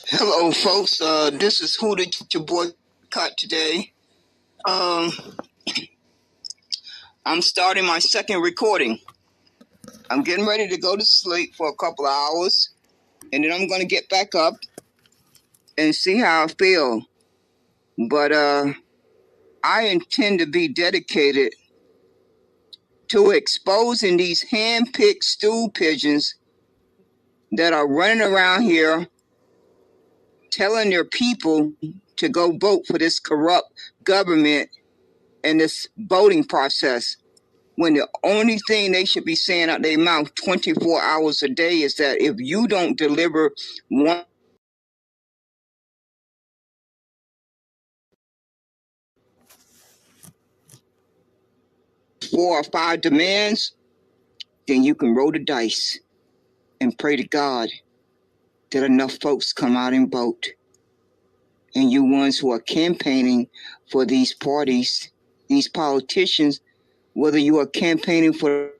Hello, folks. This is Who Did You Boycott today. I'm starting my second recording. I'm getting ready to go to sleep for a couple of hours, and then I'm going to get back up and see how I feel. But I intend to be dedicated to exposing these hand-picked stool pigeons that are running around here telling their people to go vote for this corrupt government and this voting process, when the only thing they should be saying out their mouth 24 hours a day is that if you don't deliver 4 or 5 demands, then you can roll the dice and pray to God that enough folks come out and vote. And you ones who are campaigning for these parties, these politicians, whether you are campaigning for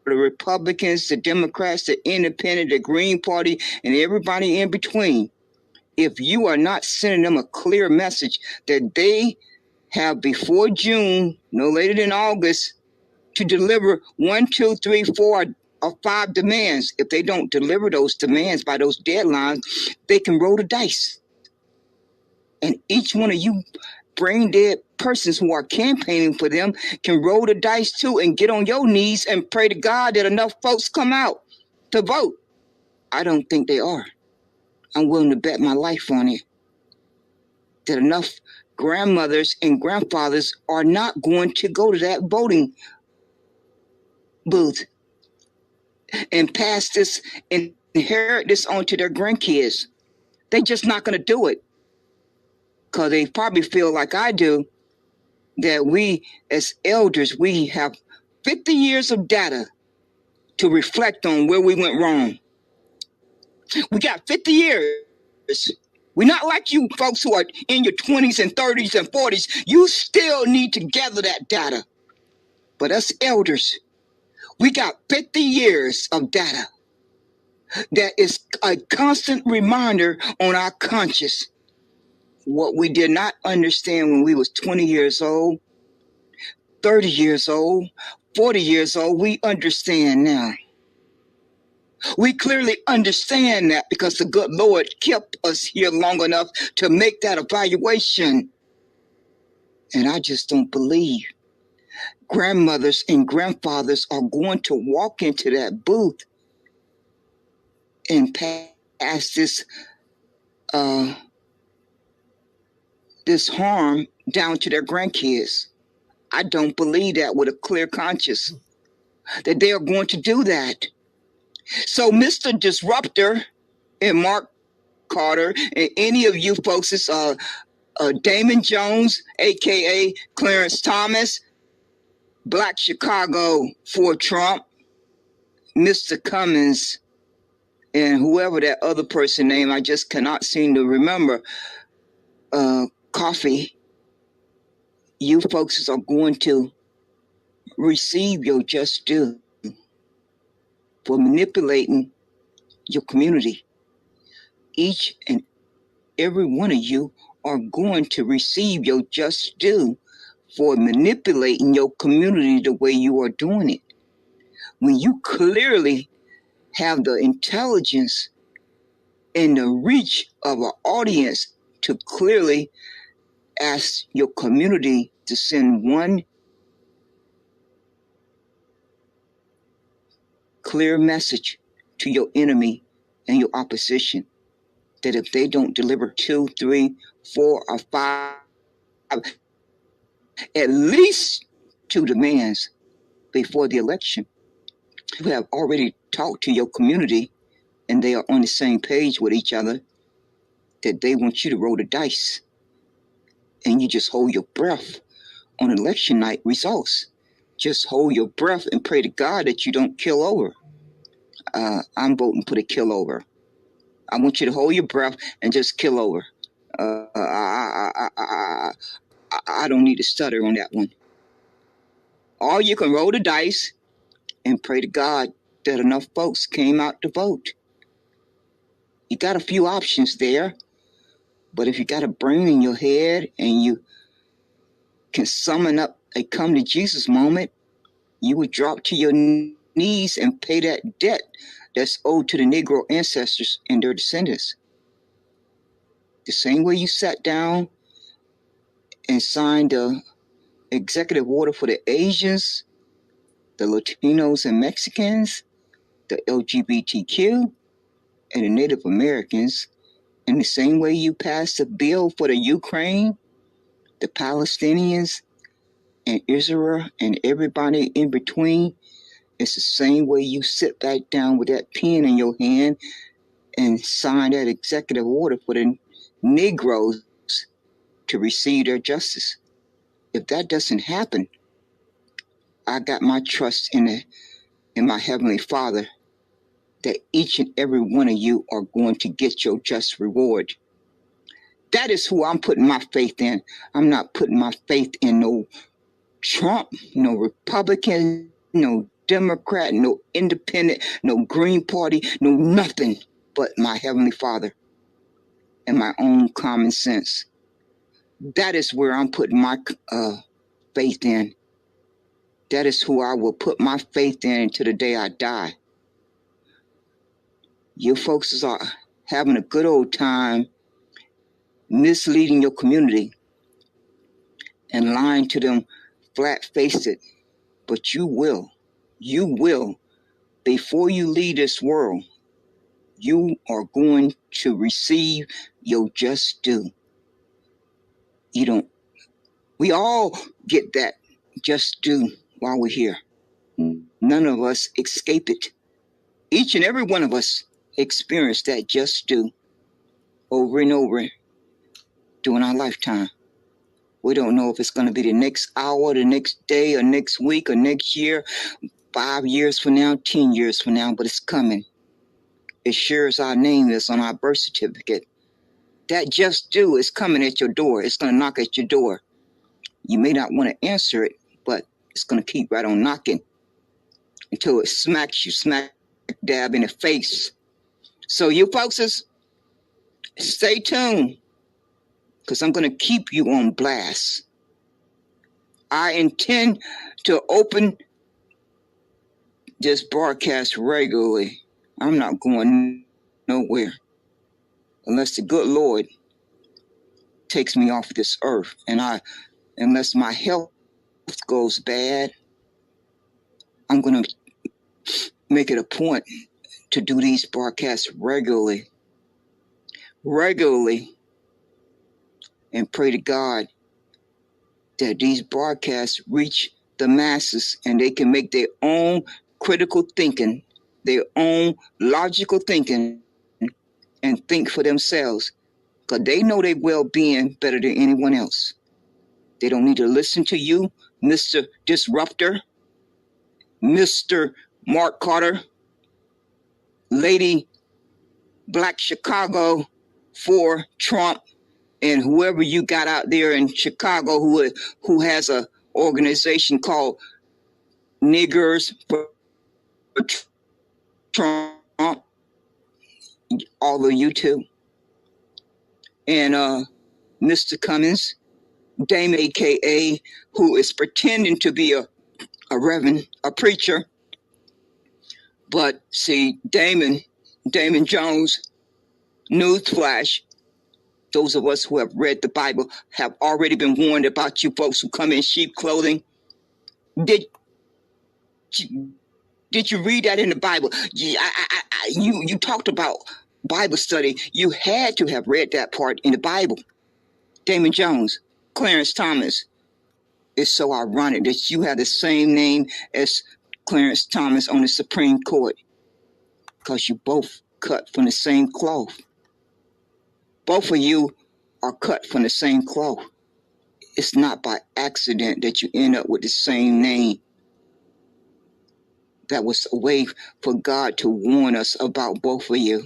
the Republicans, the Democrats, the Independent, the Green Party, and everybody in between, if you are not sending them a clear message that they have before June, no later than August, to deliver 1, 2, 3, 4, or 5 demands. If they don't deliver those demands by those deadlines, they can roll the dice. And each one of you brain dead persons who are campaigning for them can roll the dice too and get on your knees and pray to God that enough folks come out to vote. I don't think they are. I'm willing to bet my life on it that enough grandmothers and grandfathers are not going to go to that voting booth and pass this and inherit this on to their grandkids. They're just not going to do it because they probably feel like I do, that we as elders, we have 50 years of data to reflect on where we went wrong. We got 50 years. We're not like you folks who are in your 20s and 30s and 40s. You still need to gather that data. But us elders, we got 50 years of data that is a constant reminder on our conscience. What we did not understand when we was 20 years old, 30 years old, 40 years old, we understand now. We clearly understand that because the good Lord kept us here long enough to make that evaluation. And I just don't believe grandmothers and grandfathers are going to walk into that booth and pass this harm down to their grandkids. I don't believe that with a clear conscience, that they are going to do that. So Mr. Disruptor and Mark Carter and any of you folks, it's Damon Jones, a.k.a. Clarence Thomas, Black Chicago for Trump, Mr. Cummins, and whoever that other person name, I just cannot seem to remember, Coffee, you folks are going to receive your just due for manipulating your community. Each and every one of you are going to receive your just due for manipulating your community the way you are doing it. When you clearly have the intelligence and the reach of an audience to clearly ask your community to send one clear message to your enemy and your opposition, that if they don't deliver 2, 3, 4, or 5, at least 2 demands before the election, you have already talked to your community and they are on the same page with each other, that they want you to roll the dice. And you just hold your breath on election night results. Just hold your breath and pray to God that you don't kill over. I'm voting for the kill over. I want you to hold your breath and just kill over. I don't need to stutter on that one. Or you can roll the dice and pray to God that enough folks came out to vote. You got a few options there. But if you got a brain in your head and you can summon up a come to Jesus moment, you would drop to your knees and pay that debt that's owed to the Negro ancestors and their descendants. The same way you sat down and signed the executive order for the Asians, the Latinos and Mexicans, the LGBTQ, and the Native Americans, in the same way you passed a bill for the Ukraine, the Palestinians, and Israel, and everybody in between, it's the same way you sit back down with that pen in your hand and sign that executive order for the Negroes to receive their justice. If that doesn't happen, I got my trust in my Heavenly Father that each and every one of you are going to get your just reward. That is who I'm putting my faith in. I'm not putting my faith in no Trump, no Republican, no Democrat, no Independent, no Green Party, no nothing but my Heavenly Father and my own common sense. That is where I'm putting my faith in. That is who I will put my faith in until the day I die. You folks are having a good old time misleading your community and lying to them flat-faced, but you will, before you leave this world, you are going to receive your just due. We all get that just due while we're here. None of us escape it. Each and every one of us experience that just due over and over during our lifetime. We don't know if it's going to be the next hour, the next day, or next week, or next year, 5 years from now, 10 years from now, but it's coming. As sure as our name is on our birth certificate, that just due is coming at your door. It's going to knock at your door. You may not want to answer it, but it's going to keep right on knocking until it smacks you smack dab in the face. So you folks, stay tuned, because I'm going to keep you on blast. I intend to open this broadcast regularly. I'm not going nowhere unless the good Lord takes me off this earth, and unless my health goes bad, I'm going to make it a point to do these broadcasts regularly, and pray to God that these broadcasts reach the masses and they can make their own critical thinking, their own logical thinking, and think for themselves, because they know their well-being better than anyone else. They don't need to listen to you, Mr. Disruptor, Mr. Mark Carter, Lady Black Chicago for Trump, and whoever you got out there in Chicago who has a organization called Niggers for Trump, all of you too. And Mr. Cummins, Dame AKA, who is pretending to be a reverend, a preacher. But see, Damon Jones, newsflash, those of us who have read the Bible have already been warned about you folks who come in sheep clothing. Did you read that in the Bible? You talked about Bible study. You had to have read that part in the Bible. Damon Jones, Clarence Thomas. It's so ironic that you have the same name as Clarence Thomas on the Supreme Court, because you both cut from the same cloth. Both of you are cut from the same cloth. It's not by accident that you end up with the same name. That was a way for God to warn us about both of you.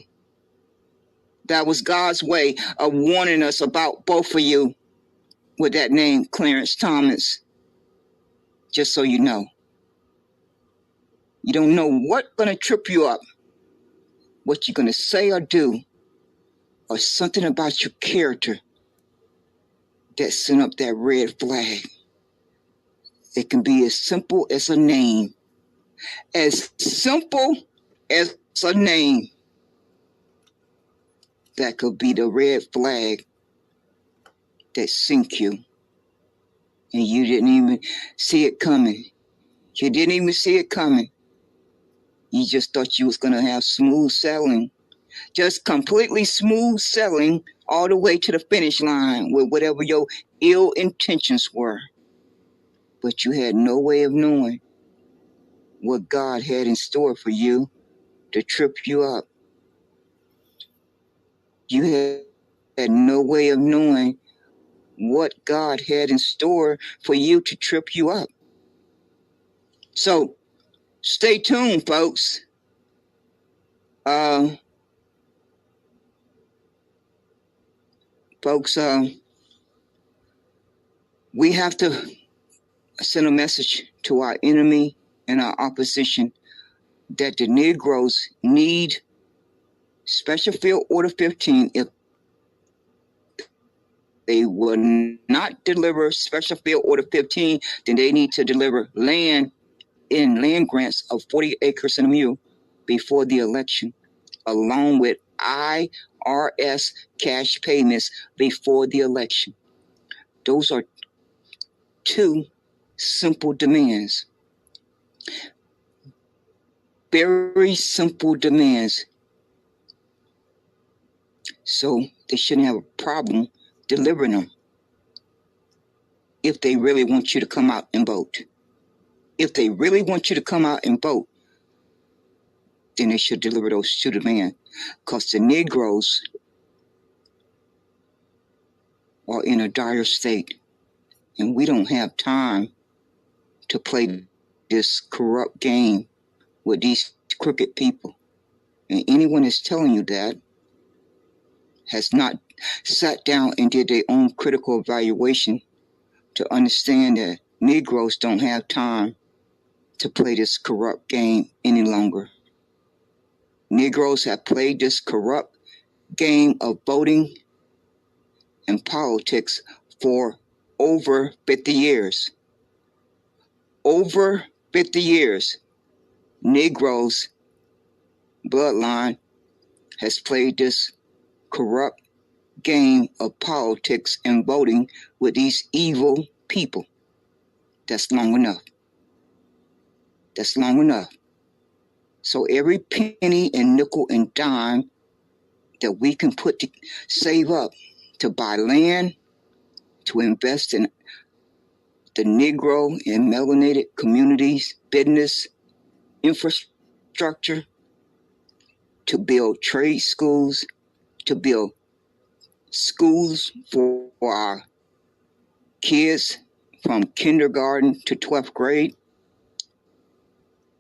That was God's way of warning us about both of you with that name, Clarence Thomas. Just so you know. You don't know what's going to trip you up, what you're going to say or do, or something about your character that sent up that red flag. It can be as simple as a name. As simple as a name. That could be the red flag that sink you. And you didn't even see it coming. You didn't even see it coming. You just thought you was going to have smooth sailing. Just completely smooth sailing all the way to the finish line with whatever your ill intentions were. But you had no way of knowing what God had in store for you to trip you up. You had no way of knowing what God had in store for you to trip you up. So stay tuned, folks. Folks, we have to send a message to our enemy and our opposition that the Negroes need Special Field Order 15. If they will not deliver Special Field Order 15, then they need to deliver land grants of 40 acres and a mule before the election, along with IRS cash payments before the election. Those are two simple demands. Very simple demands. So they shouldn't have a problem delivering them if they really want you to come out and vote. If they really want you to come out and vote, then they should deliver those two demands. Because the Negroes are in a dire state, and we don't have time to play this corrupt game with these crooked people. And anyone that's telling you that has not sat down and did their own critical evaluation to understand that Negroes don't have time to play this corrupt game any longer. Negroes have played this corrupt game of voting and politics for over 50 years. Over 50 years, Negroes' bloodline has played this corrupt game of politics and voting with these evil people. That's long enough. That's long enough. So every penny and nickel and dime that we can save up to buy land, to invest in the Negro and melanated communities, business, infrastructure, to build trade schools, to build schools for our kids from kindergarten to 12th grade,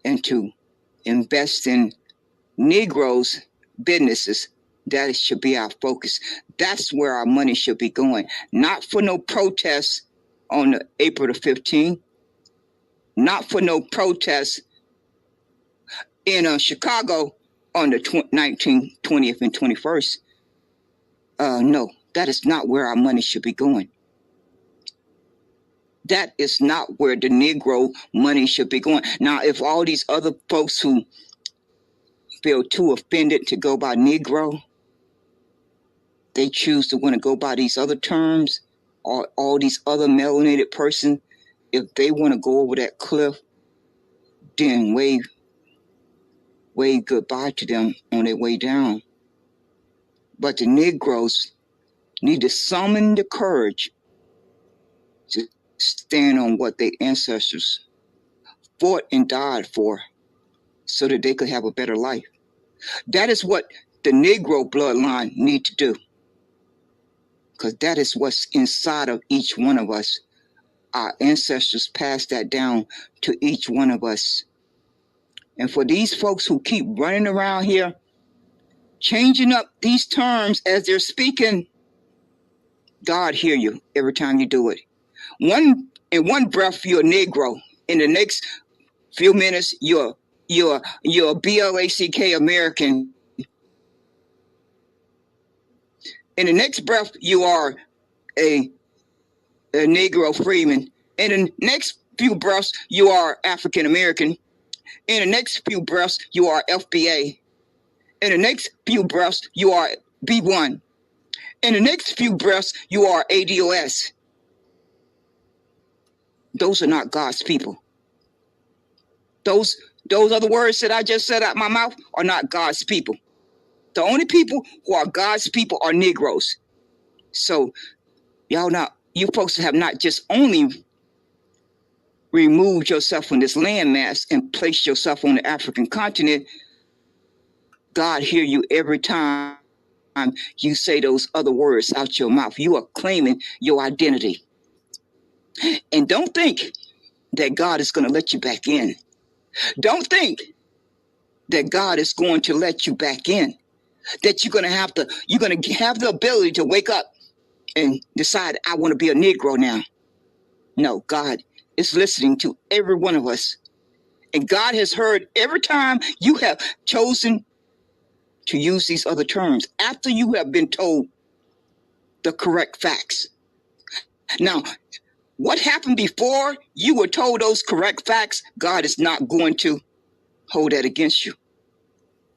and to invest in Negroes' businesses. That should be our focus. That's where our money should be going. Not for no protests on April the 15th. Not for no protests in Chicago on the 19th, 20th, and 21st. No, that is not where our money should be going. That is not where the Negro money should be going. Now, if all these other folks who feel too offended to go by Negro, they choose to want to go by these other terms, or all these other melanated persons, if they want to go over that cliff, then wave goodbye to them on their way down. But the Negroes need to summon the courage to stand on what their ancestors fought and died for so that they could have a better life. That is what the Negro bloodline need to do, because that is what's inside of each one of us. Our ancestors passed that down to each one of us. And for these folks who keep running around here, changing up these terms as they're speaking, God hear you every time you do it. In one breath, you're a Negro. In the next few minutes, you're Blk American. In the next breath, you are a a Negro freeman. In the next few breaths, you are African American. In the next few breaths, you are FBA. In the next few breaths, you are B1. In the next few breaths, you are ADOS. Those are not God's people. Those other words that I just said out my mouth are not God's people. The only people who are God's people are Negroes. So you folks have not just only removed yourself from this landmass and placed yourself on the African continent. God hear you every time you say those other words out your mouth. You are claiming your identity. And don't think that God is going to let you back in. Don't think that God is going to let you back in. That you're going to have the ability to wake up and decide, I want to be a Negro now. No, God is listening to every one of us. And God has heard every time you have chosen to use these other terms after you have been told the correct facts. Now, what happened before you were told those correct facts, God is not going to hold that against you.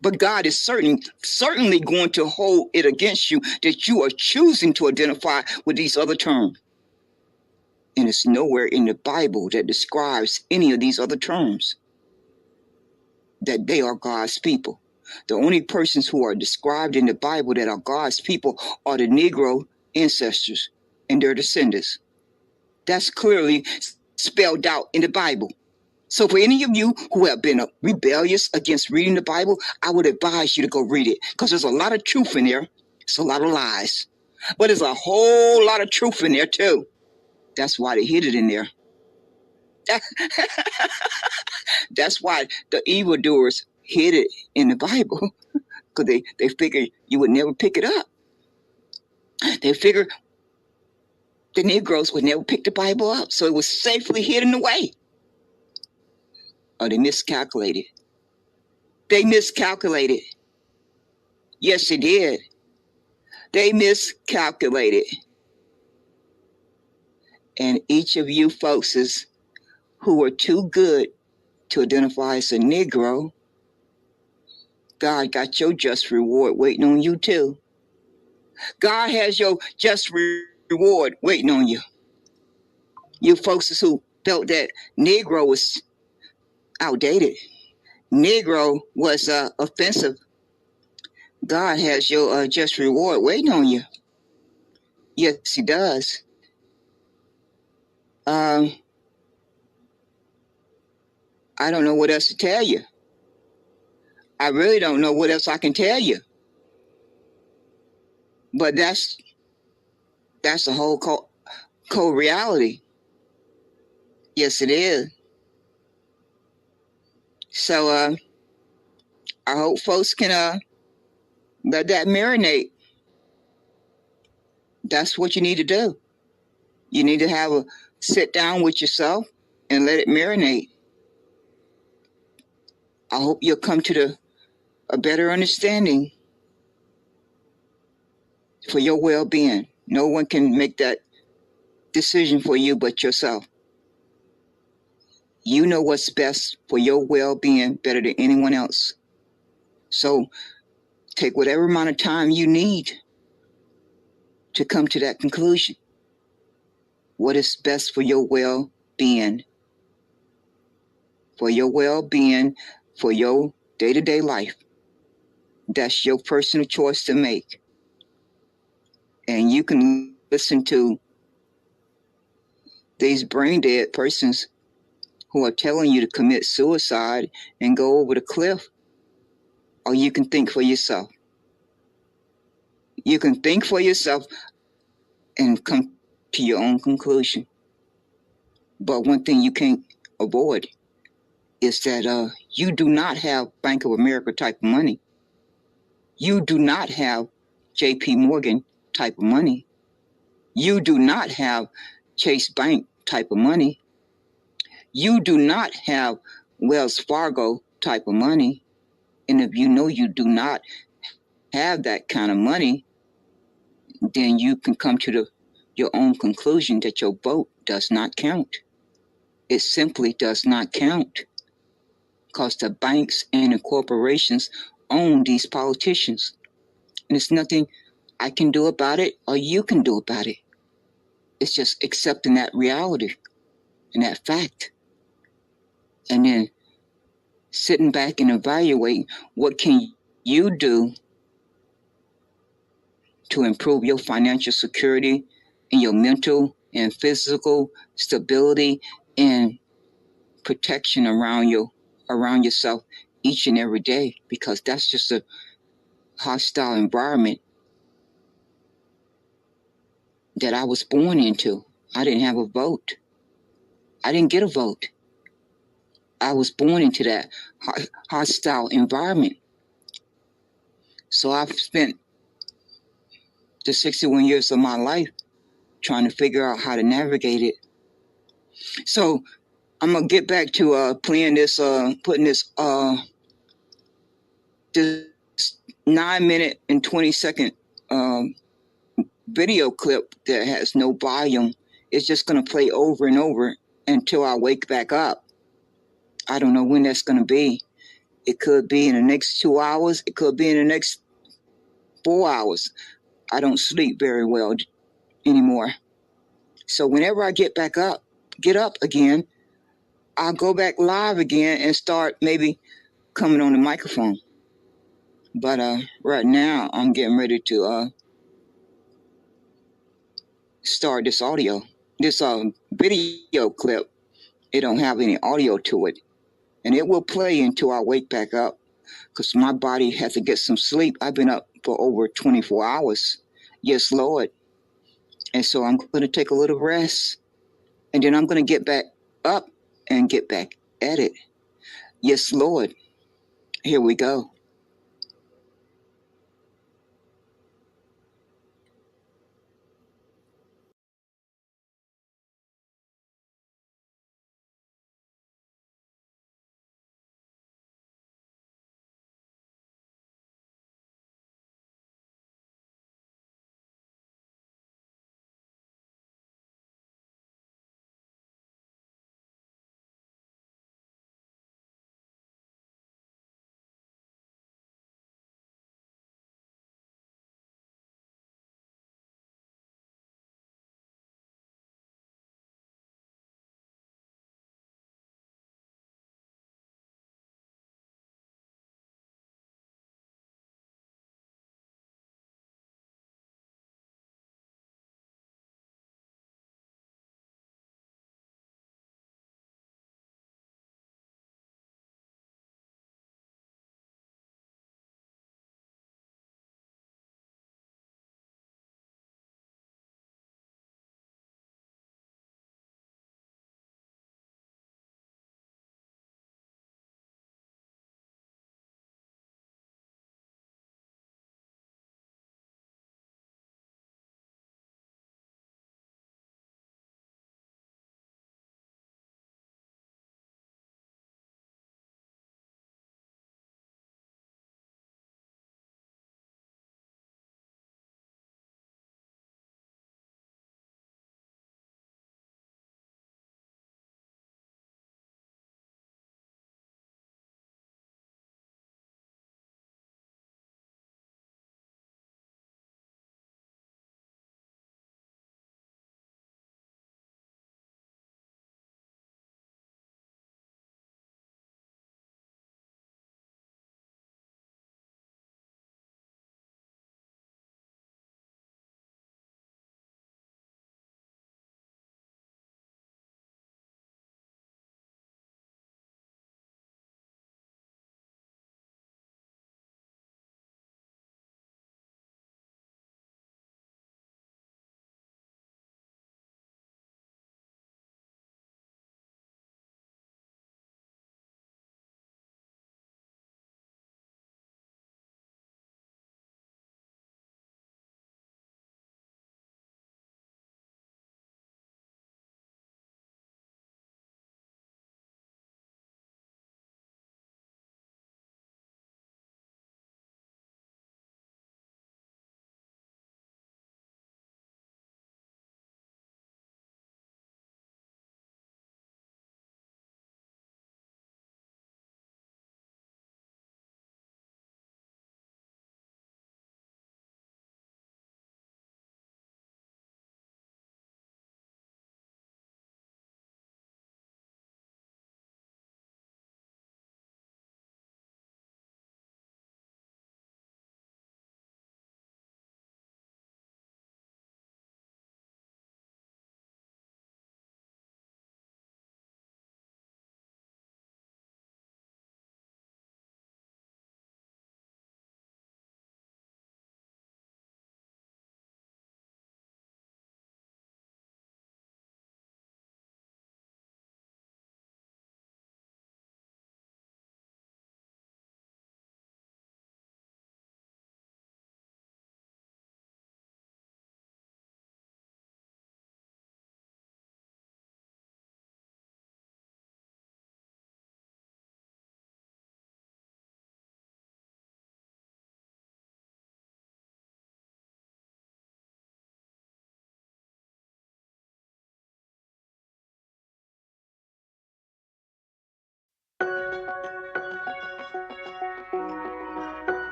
But God is certainly going to hold it against you that you are choosing to identify with these other terms. And it's nowhere in the Bible that describes any of these other terms that they are God's people. The only persons who are described in the Bible that are God's people are the Negro ancestors and their descendants. That's clearly spelled out in the Bible. So for any of you who have been rebellious against reading the Bible, I would advise you to go read it because there's a lot of truth in there. It's a lot of lies. But there's a whole lot of truth in there too. That's why they hid it in there. That's why the evildoers hid it in the Bible because they figured you would never pick it up. They figured the Negroes would never pick the Bible up, so it was safely hidden away. Oh, they miscalculated. They miscalculated. Yes, they did. They miscalculated. And each of you folks who are too good to identify as a Negro, God got your just reward waiting on you too. God has your just reward waiting on you. You folks who felt that Negro was outdated, Negro was offensive, God has your just reward waiting on you. Yes, he does. I don't know what else to tell you. I really don't know what else I can tell you. But that's the whole cold reality. Yes, it is. So I hope folks can let that marinate. That's what you need to do. You need to have a sit down with yourself and let it marinate. I hope you'll come to a better understanding for your well-being. No one can make that decision for you but yourself. You know what's best for your well-being better than anyone else. So take whatever amount of time you need to come to that conclusion. What is best for your well-being? For your well-being, for your day-to-day life. That's your personal choice to make. And you can listen to these brain-dead persons who are telling you to commit suicide and go over the cliff. Or you can think for yourself. You can think for yourself and come to your own conclusion. But one thing you can't avoid is that you do not have Bank of America type of money. You do not have JP Morgan type of money. You do not have Chase Bank type of money. You do not have Wells Fargo type of money. And if you know you do not have that kind of money, then you can come to the your own conclusion that your vote does not count. It simply does not count because the banks and the corporations own these politicians. And there's nothing I can do about it or you can do about it. It's just accepting that reality and that fact. And then sitting back and evaluating what can you do to improve your financial security and your mental and physical stability and protection around yourself each and every day, because that's just a hostile environment that I was born into. I didn't have a vote. I didn't get a vote. I was born into that hostile environment. So I've spent the 61 years of my life trying to figure out how to navigate it. So I'm gonna get back to playing this, putting this 9-minute and 20-second video clip that has no volume. It's just gonna play over and over until I wake back up. I don't know when that's gonna be. It could be in the next 2 hours. It could be in the next 4 hours. I don't sleep very well anymore. So whenever I get up again, I'll go back live again and start maybe coming on the microphone. But right now I'm getting ready to start this video clip. It don't have any audio to it, and it will play until I wake back up, because my body has to get some sleep. I've been up for over 24 hours. Yes, Lord. And so I'm going to take a little rest, and then I'm going to get back up and get back at it. Yes, Lord. Here we go.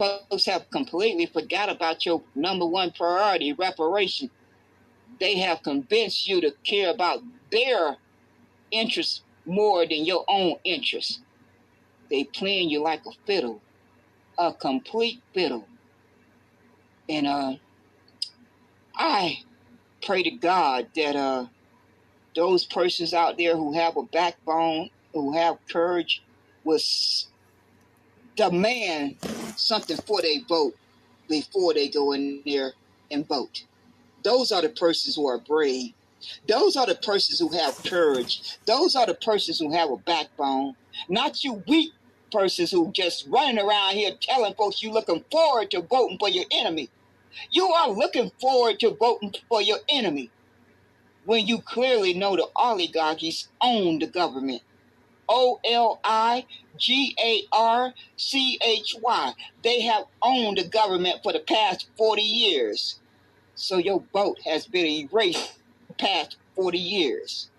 folks have completely forgot about your number one priority, reparation. They have convinced you to care about their interests more than your own interests. They playing you like a fiddle, a complete fiddle. And I pray to God that those persons out there who have a backbone, who have courage, will demand something for their vote before they go in there and vote. Those are the persons who are brave. Those are the persons who have courage. Those are the persons who have a backbone. Not you weak persons who just running around here telling folks you looking forward to voting for your enemy. You are looking forward to voting for your enemy when you clearly know the oligarchies own the government. Oligarchy. They have owned the government for the past 40 years. So your vote has been erased the past 40 years.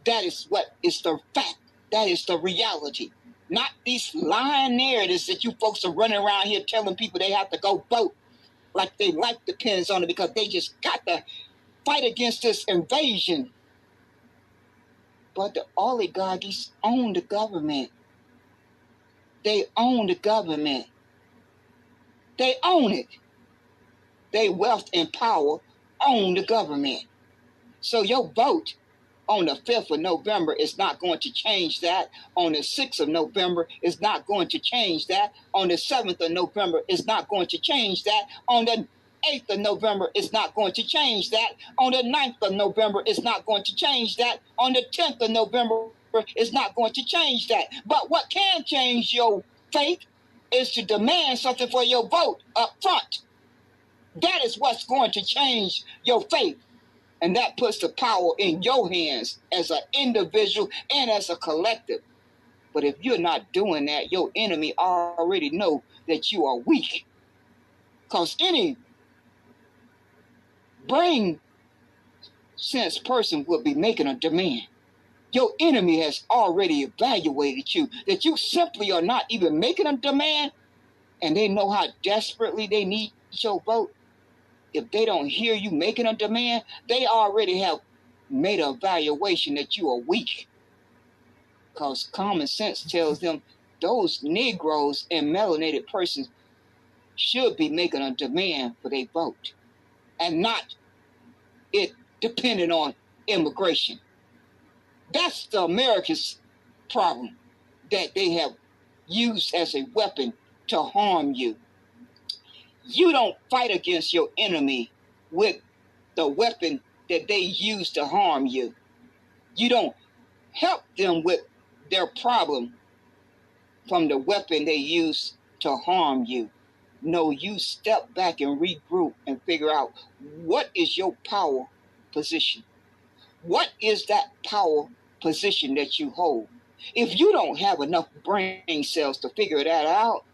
That is what is the fact. That is the reality. Not these lying narratives that you folks are running around here telling people they have to go vote like their life depends on it because they just got to fight against this invasion. But the oligarchies own the government. They own the government. They own it. Their wealth and power own the government. So your vote on the 5th of November is not going to change that. On the 6th of November is not going to change that. On the 7th of November is not going to change that. On the 8th of November is not going to change that. On the 9th of November is not going to change that. On the 10th of November is not going to change that. But what can change your fate is to demand something for your vote up front. That is what's going to change your fate. And that puts the power in your hands as an individual and as a collective. But if you're not doing that, your enemy already know that you are weak. Because any brain sense person will be making a demand. Your enemy has already evaluated you, that you simply are not even making a demand, and they know how desperately they need your vote. If they don't hear you making a demand, they already have made an evaluation that you are weak. Because common sense tells them those Negroes and melanated persons should be making a demand for their vote, and not it depending on immigration. That's the America's problem that they have used as a weapon to harm you. You don't fight against your enemy with the weapon that they use to harm you. You don't help them with their problem from the weapon they use to harm you. No, you step back and regroup and figure out what is your power position. What is that power position that you hold? If you don't have enough brain cells to figure that out,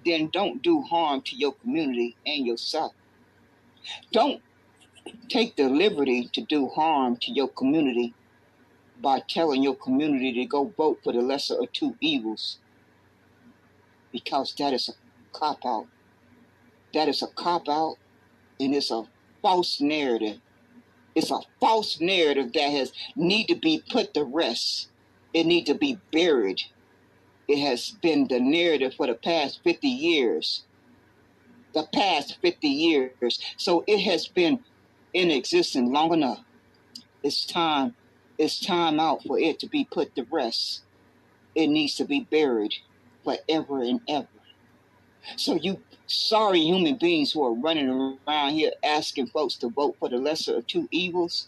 then don't do harm to your community and yourself. Don't take the liberty to do harm to your community by telling your community to go vote for the lesser of two evils, because that is a cop-out. That is a cop-out, and it's a false narrative. It's a false narrative that has need to be put to rest. It need to be buried. It has been the narrative for the past 50 years. The past 50 years. So it has been in existence long enough. It's time out for it to be put to rest. It needs to be buried forever and ever. So you sorry human beings who are running around here asking folks to vote for the lesser of two evils,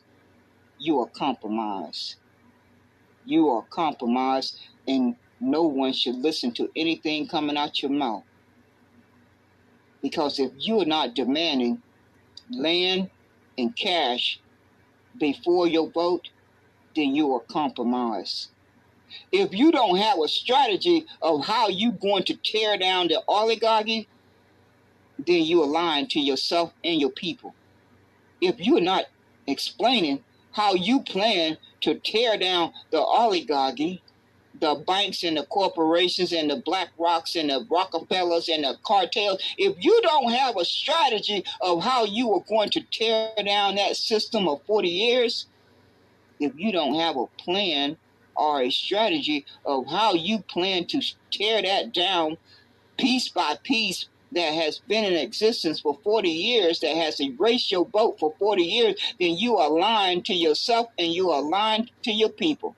you are compromised. You are compromised, and no one should listen to anything coming out your mouth. Because if you are not demanding land and cash before your vote, then you are compromised. If you don't have a strategy of how you're going to tear down the oligarchy, then you are lying to yourself and your people. If you're not explaining how you plan to tear down the oligarchy, the banks and the corporations and the Black Rocks and the Rockefellers and the cartels, if you don't have a strategy of how you are going to tear down that system of 40 years, if you don't have a plan or a strategy of how you plan to tear that down piece by piece that has been in existence for 40 years, that has erased your vote for 40 years, then you are lying to yourself and you are lying to your people.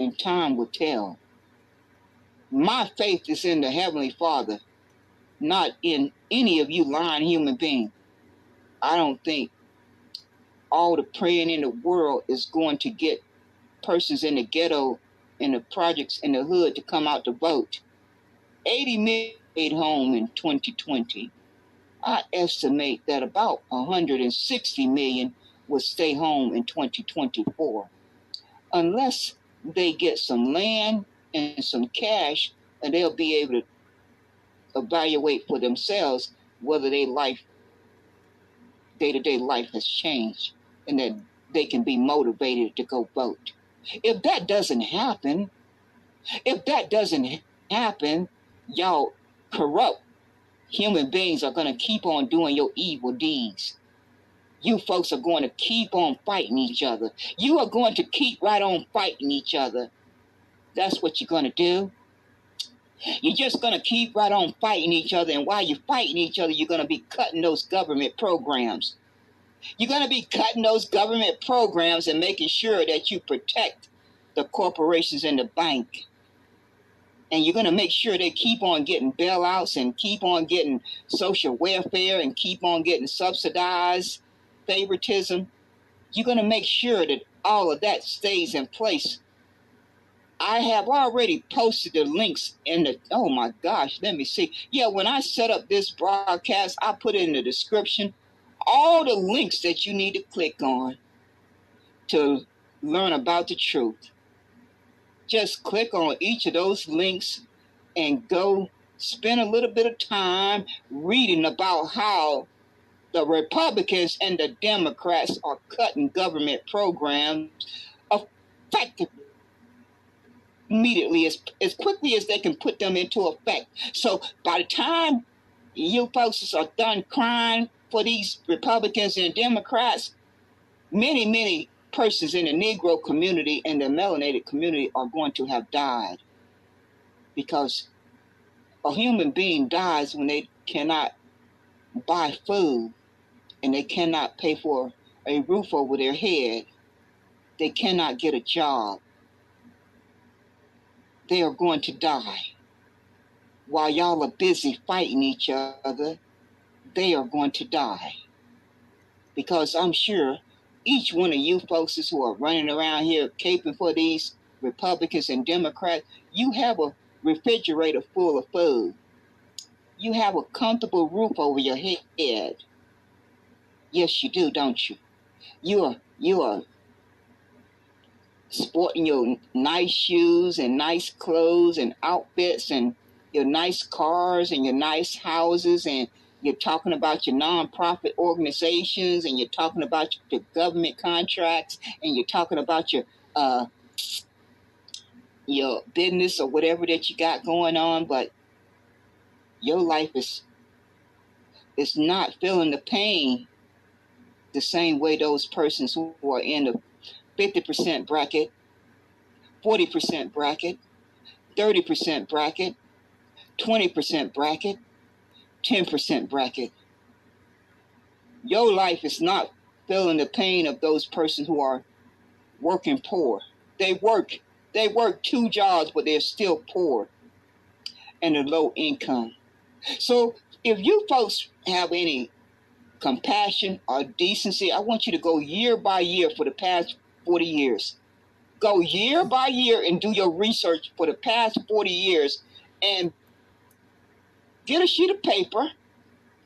And time will tell. My faith is in the Heavenly Father, not in any of you lying human beings. I don't think all the praying in the world is going to get persons in the ghetto, in the projects, in the hood to come out to vote. 80 million stayed home in 2020. I estimate that about 160 million will stay home in 2024. Unless they get some land and some cash, and they'll be able to evaluate for themselves whether their life, day-to-day life has changed and that they can be motivated to go vote. If that doesn't happen, y'all corrupt human beings are going to keep on doing your evil deeds. You folks are going to keep on fighting each other. You are going to keep right on fighting each other. That's what you're going to do. You're just going to keep right on fighting each other. And while you're fighting each other, you're going to be cutting those government programs. You're going to be cutting those government programs and making sure that you protect the corporations and the bank. And you're going to make sure they keep on getting bailouts and keep on getting social welfare and keep on getting subsidized favoritism. You're going to make sure that all of that stays in place. I have already posted the links in the, oh my gosh, let me see. Yeah, when I set up this broadcast, I put in the description all the links that you need to click on to learn about the truth. Just click on each of those links and go spend a little bit of time reading about how the Republicans and the Democrats are cutting government programs effectively, immediately, as quickly as they can put them into effect. So by the time you folks are done crying for these Republicans and Democrats, many persons in the Negro community and the melanated community are going to have died, because a human being dies when they cannot buy food and they cannot pay for a roof over their head. They cannot get a job. They are going to die. While y'all are busy fighting each other, they are going to die. Because I'm sure each one of you folks who are running around here caping for these Republicans and Democrats, you have a refrigerator full of food. You have a comfortable roof over your head. Yes, you do, don't you? You are sporting your nice shoes and nice clothes and outfits and your nice cars and your nice houses, and you're talking about your nonprofit organizations, and you're talking about your government contracts, and you're talking about your business or whatever that you got going on, but your life is not feeling the pain the same way those persons who are in the 50% bracket, 40% bracket, 30% bracket, 20% bracket, 10% bracket. Your life is not feeling the pain of those persons who are working poor. They work 2 jobs, but they're still poor and a low income. So if you folks have any compassion or decency, I want you to go year by year for the past 40 years. Go year by year and do your research for the past 40 years and get a sheet of paper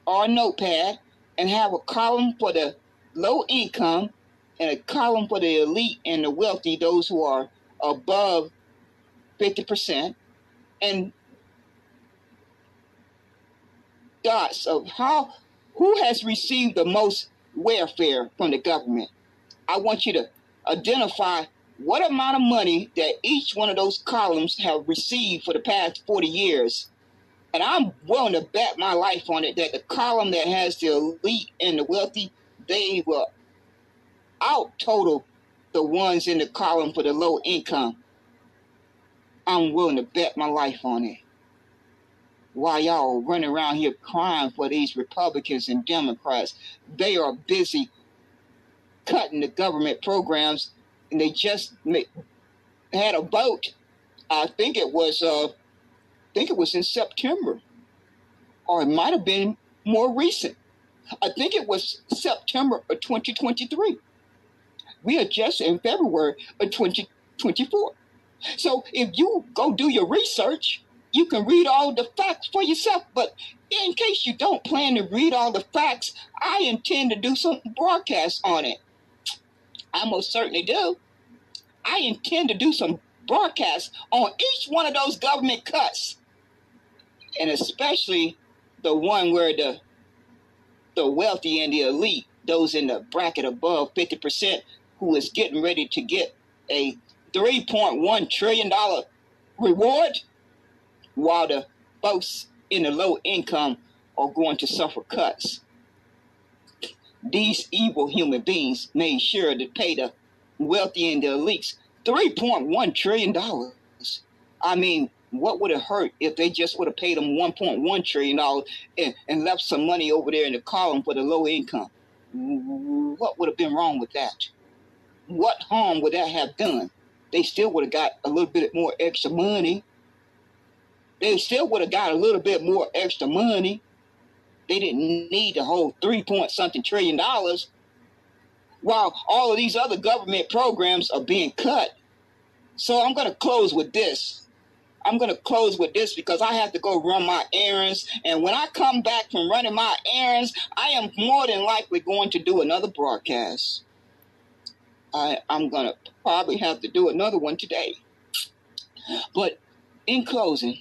or a notepad and have a column for the low income and a column for the elite and the wealthy, those who are above 50%, and dots of who has received the most welfare from the government. I want you to identify what amount of money that each one of those columns have received for the past 40 years. And I'm willing to bet my life on it that the column that has the elite and the wealthy, they will out total the ones in the column for the low income. I'm willing to bet my life on it. While y'all running around here crying for these Republicans and Democrats, they are busy cutting the government programs, and they just had a vote. I think it was in September, or it might have been more recent. I think it was September of 2023. We are just in February of 2024. So if you go do your research, you can read all the facts for yourself. But in case you don't plan to read all the facts, I intend to do some broadcasts on it. I most certainly do. I intend to do some broadcasts on each one of those government cuts. And especially the one where the wealthy and the elite, those in the bracket above 50%, who is getting ready to get a $3.1 trillion reward, while the folks in the low income are going to suffer cuts. These evil human beings made sure to pay the wealthy and the elites $3.1 trillion. I mean, what would it hurt if they just would have paid them $1.1 trillion and left some money over there in the column for the low income? What would have been wrong with that? What harm would that have done? They still would have got a little bit more extra money. They still would have got a little bit more extra money. They didn't need the whole $3-point-something trillion, while all of these other government programs are being cut. So I'm going to close with this. Because I have to go run my errands. And when I come back from running my errands, I am more than likely going to do another broadcast. I'm going to probably have to do another one today. But in closing,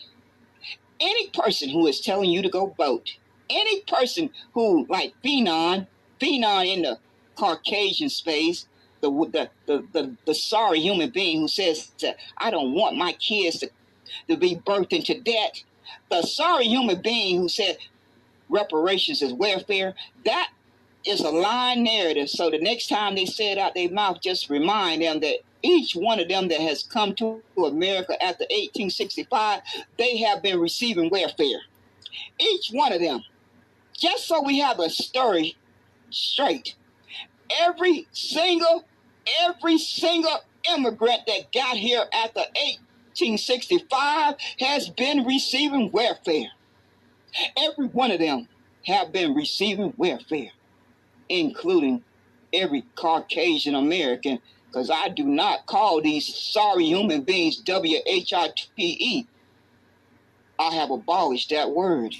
any person who is telling you to go vote, any person who, like Phenon in the Caucasian space, the sorry human being who says that I don't want my kids to be birthed into debt, the sorry human being who said reparations is welfare, that is a lying narrative. So the next time they say it out their mouth, just remind them that each one of them that has come to America after 1865, they have been receiving welfare. Each one of them. Just so we have a story straight. Every single immigrant that got here after 1865 has been receiving welfare. Every one of them have been receiving welfare, including every Caucasian American, because I do not call these sorry human beings WHITE. I have abolished that word.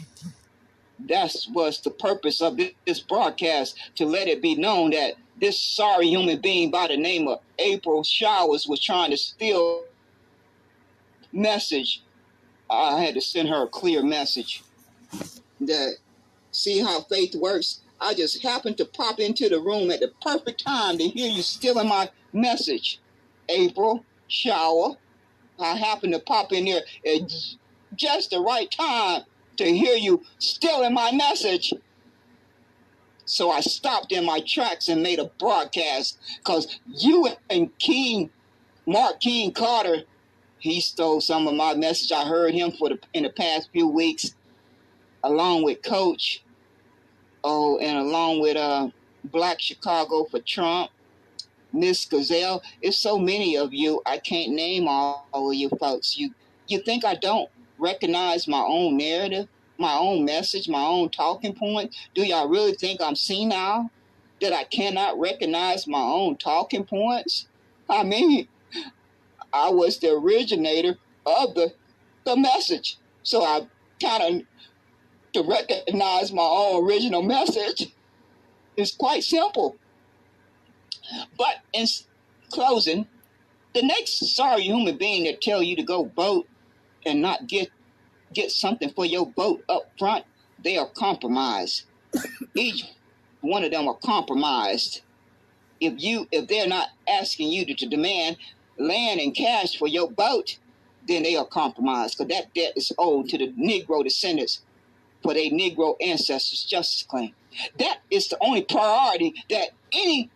That was the purpose of this broadcast, to let it be known that this sorry human being by the name of April Showers was trying to steal message. I had to send her a clear message. That, see how faith works? I just happened to pop into the room at the perfect time to hear you stealing my message. April Shower. I happened to pop in there at just the right time to hear you stealing my message. So I stopped in my tracks and made a broadcast, because you and Mark King Carter, he stole some of my message. I heard him in the past few weeks, along with Coach, and along with Black Chicago for Trump, Miss Gazelle. It's so many of you, I can't name all of you folks. You think I don't recognize my own narrative, my own message, my own talking point? Do y'all really think I'm senile, that I cannot recognize my own talking points? I mean, I was the originator of the message. So I kind of, to recognize my own original message is quite simple. But in closing, the next sorry human being that tell you to go vote and not get something for your vote up front, they are compromised. Each one of them are compromised. If they're not asking you to demand land and cash for your boat, then they are compromised, because that debt is owed to the Negro descendants for their Negro ancestors' justice claim. That is the only priority that any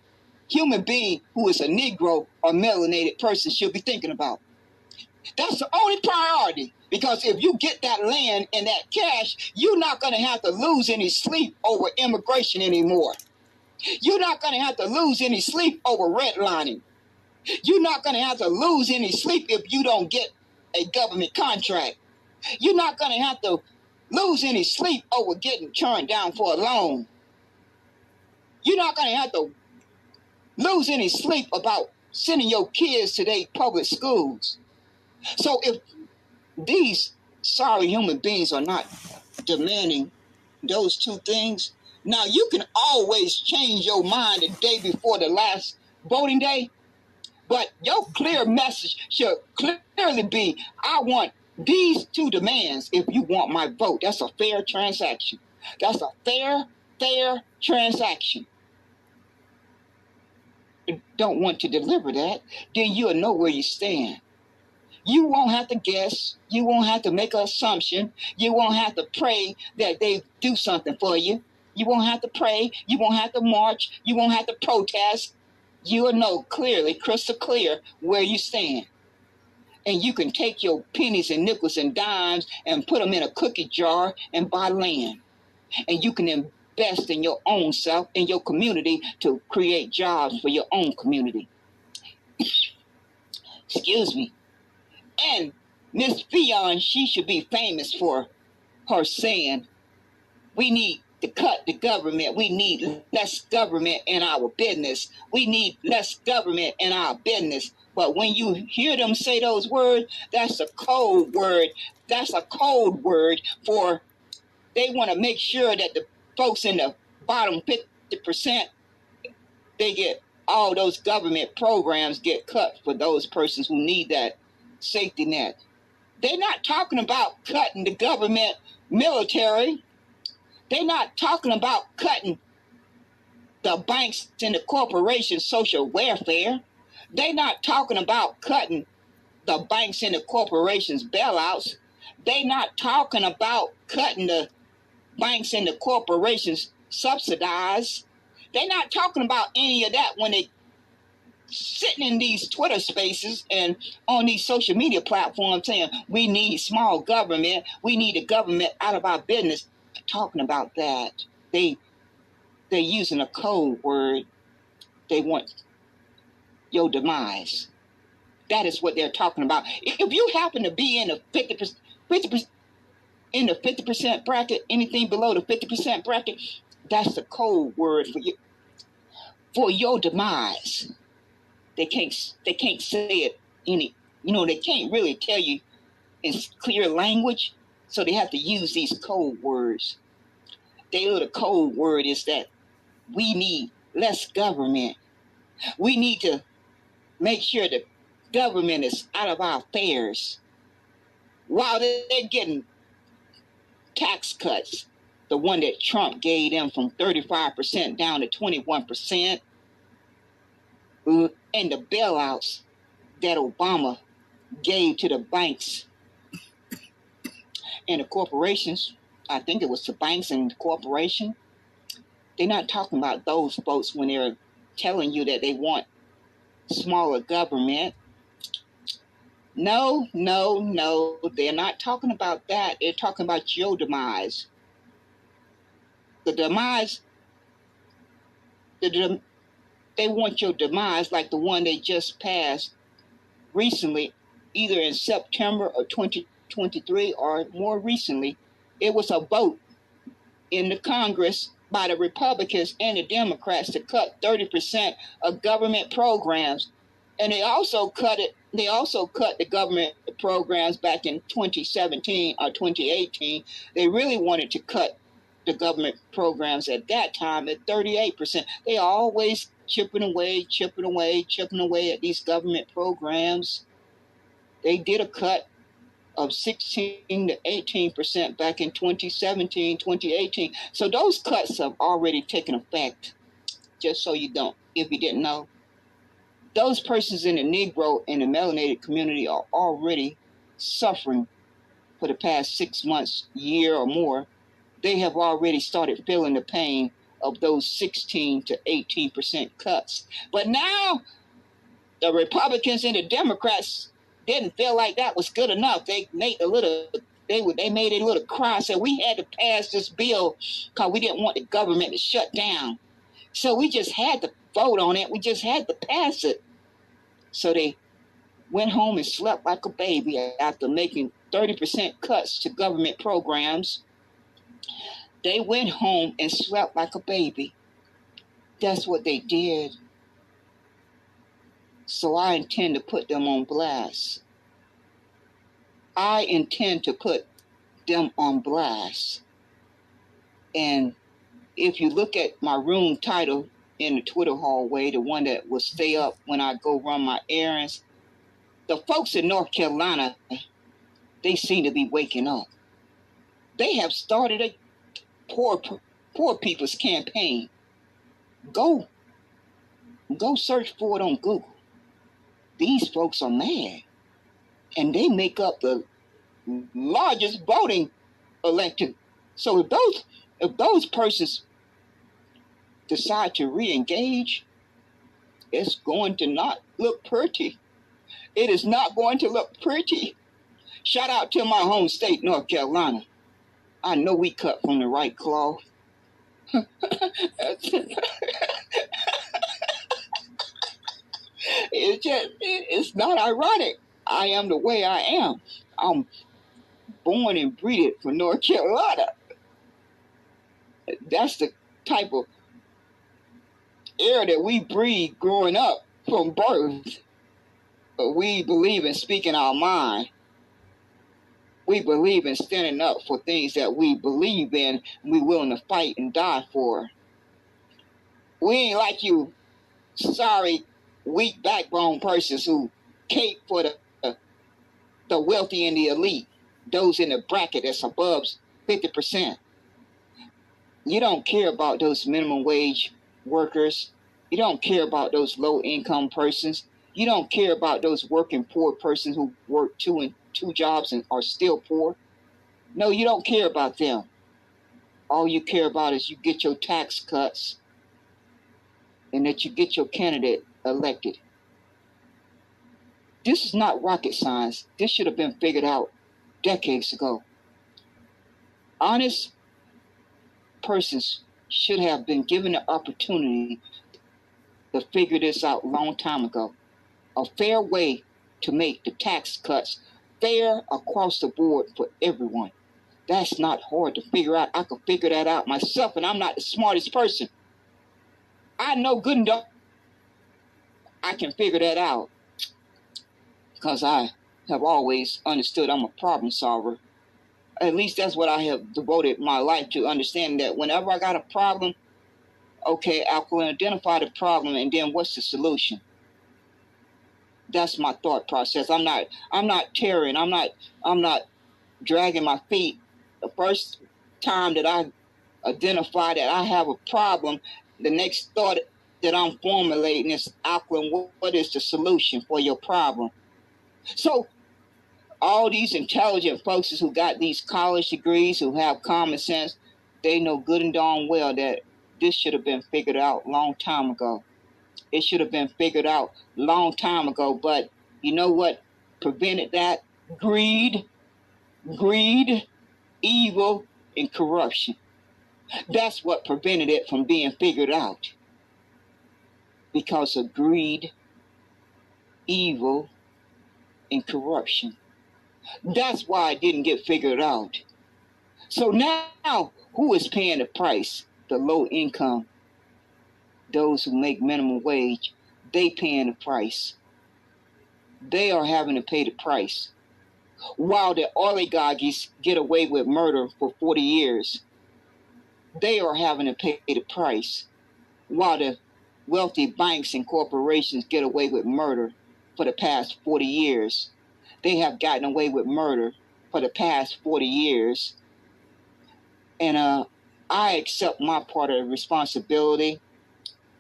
human being who is a Negro or melanated person should be thinking about. That's the only priority, because if you get that land and that cash, you're not going to have to lose any sleep over immigration anymore. You're not going to have to lose any sleep over redlining. You're not going to have to lose any sleep if you don't get a government contract. You're not going to have to lose any sleep over getting turned down for a loan. You're not going to have to lose any sleep about sending your kids to their public schools. So if these sorry human beings are not demanding those two things, now you can always change your mind the day before the last voting day, but your clear message should clearly be, I want these two demands if you want my vote. That's a fair transaction. That's a fair transaction. If you don't want to deliver that, then you'll know where you stand. You won't have to guess. You won't have to make an assumption. You won't have to pray that they do something for you. You won't have to pray. You won't have to march. You won't have to protest. You will know clearly, crystal clear, where you stand. And you can take your pennies and nickels and dimes and put them in a cookie jar and buy land. And you can invest in your own self, in your community, to create jobs for your own community. Excuse me. And Miss Fionn, she should be famous for her saying, we need to cut the government. We need less government in our business. We need less government in our business. But when you hear them say those words, that's a code word. That's a code word for they want to make sure that the folks in the bottom 50%, they get all those government programs get cut for those persons who need that safety net. They're not talking about cutting the government military. They're not talking about cutting the banks and the corporations' social welfare. They're not talking about cutting the banks and the corporations' bailouts. They're not talking about cutting the banks and the corporations subsidize. They're not talking about any of that when they sitting in these Twitter spaces and on these social media platforms saying we need small government, we need the government out of our business. Talking about that, they're using a code word. They want your demise. That is what they're talking about. If you happen to be in the 50% in the 50% bracket, anything below the 50% bracket, that's the code word for your demise. They can't say it they can't really tell you in clear language, so they have to use these code words. The code word is that we need less government. We need to make sure the government is out of our affairs. While they're getting tax cuts, the one that Trump gave them from 35% down to 21%, and the bailouts that Obama gave to the banks and the corporations. I think it was the banks and the corporation. They're not talking about those folks when they're telling you that they want smaller government. No, they're not talking about that. They're talking about your demise. The demise, they want your demise like the one they just passed recently, either in September of 2023 or more recently. It was a vote in the Congress by the Republicans and the Democrats to cut 30% of government programs. And they also cut the government programs back in 2017 or 2018. They really wanted to cut the government programs at that time at 38%. They are always chipping away at these government programs. They did a cut of 16 to 18% back in 2017, 2018. So those cuts have already taken effect, just so you don't, if you didn't know. Those persons in the Negro and the melanated community are already suffering for the past 6 months, year or more. They have already started feeling the pain of those 16 to 18% cuts. But now the Republicans and the Democrats didn't feel like that was good enough. They made a little cry, said we had to pass this bill because we didn't want the government to shut down. So we just had to vote on it. We just had to pass it. So they went home and slept like a baby after making 30% cuts to government programs. They went home and slept like a baby. That's what they did. So I intend to put them on blast. I intend to put them on blast. And if you look at my room title in the Twitter hallway, the one that will stay up when I go run my errands, the folks in North Carolina, they seem to be waking up. They have started a poor people's campaign. Go search for it on Google. These folks are mad. And they make up the largest voting electorate. So if those persons decide to re-engage, it's going to not look pretty. It is not going to look pretty. Shout out to my home state, North Carolina. I know we cut from the right cloth. It's not ironic. I am the way I am. I'm born and breeded for North Carolina. That's the type of air that we breathe growing up from birth. But we believe in speaking our mind. We believe in standing up for things that we believe in and we're willing to fight and die for. We ain't like you sorry, weak backbone persons who cape for the wealthy and the elite, those in the bracket that's above 50%. You don't care about those minimum wage workers. You don't care about those low income persons. You don't care about those working poor persons who work two jobs and are still poor. No, you don't care about them. All you care about is you get your tax cuts and that you get your candidate elected. This is not rocket science. This should have been figured out decades ago. Honest persons should have been given the opportunity to figure this out a long time ago. A fair way to make the tax cuts fair across the board for everyone. That's not hard to figure out. I can figure that out myself, and I'm not the smartest person. I know good enough. I can figure that out because I have always understood I'm a problem solver. At least that's what I have devoted my life to, understanding that whenever I got a problem, okay, I can identify the problem and then what's the solution. That's my thought process. I'm not tearing. I'm not dragging my feet. The first time that I identify that I have a problem, the next thought that I'm formulating is, Alkaline, what is the solution for your problem? So all these intelligent folks who got these college degrees, who have common sense, they know good and darn well that this should have been figured out a long time ago. It should have been figured out a long time ago. But you know what prevented that? Greed, evil, and corruption. That's what prevented it from being figured out. Because of greed, evil, and corruption. That's why it didn't get figured out. So now, who is paying the price? The low income. Those who make minimum wage, they paying the price. They are having to pay the price. While the oligarchies get away with murder for 40 years, they are having to pay the price. While the wealthy banks and corporations get away with murder for the past 40 years, they have gotten away with murder for the past 40 years. And I accept my part of the responsibility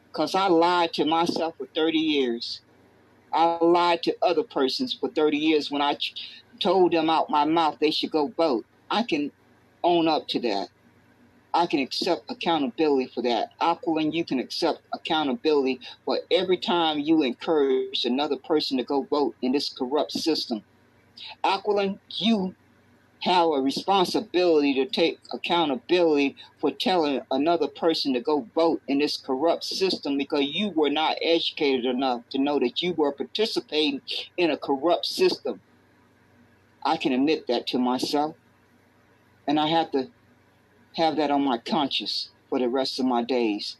because I lied to myself for 30 years. I lied to other persons for 30 years when I told them out my mouth they should go vote. I can own up to that. I can accept accountability for that. Aquilin, you can accept accountability for every time you encourage another person to go vote in this corrupt system. Aquilin, you have a responsibility to take accountability for telling another person to go vote in this corrupt system because you were not educated enough to know that you were participating in a corrupt system. I can admit that to myself, and I have to have that on my conscience for the rest of my days.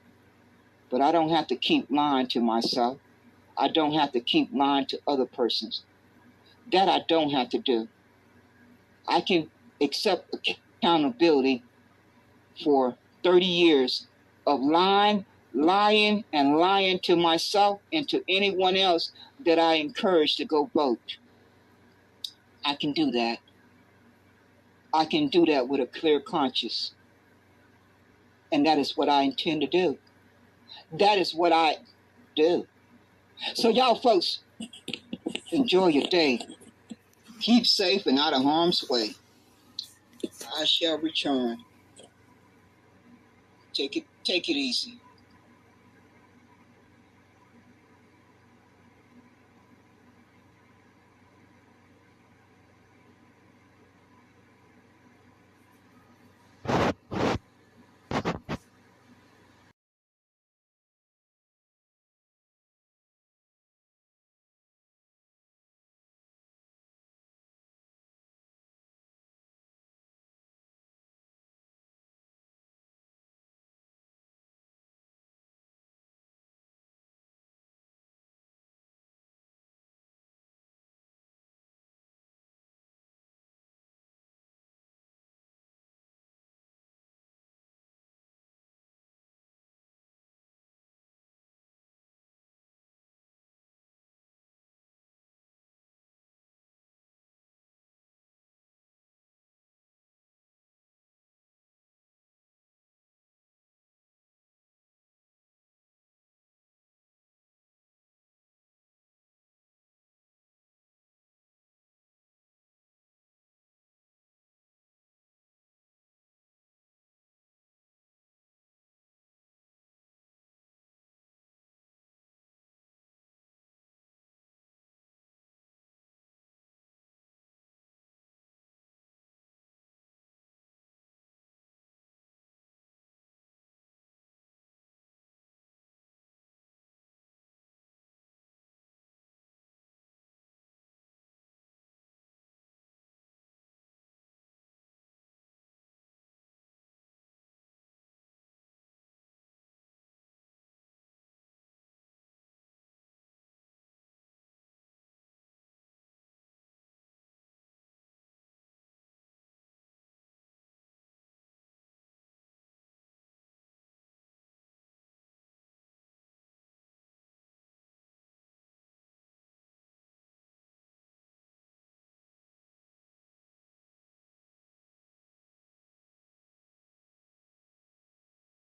But I don't have to keep lying to myself. I don't have to keep lying to other persons. That I don't have to do. I can accept accountability for 30 years of lying to myself and to anyone else that I encourage to go vote. I can do that. I can do that with a clear conscience. And that is what I intend to do. That is what I do. So y'all folks, enjoy your day. Keep safe and out of harm's way. I shall return. Take it easy.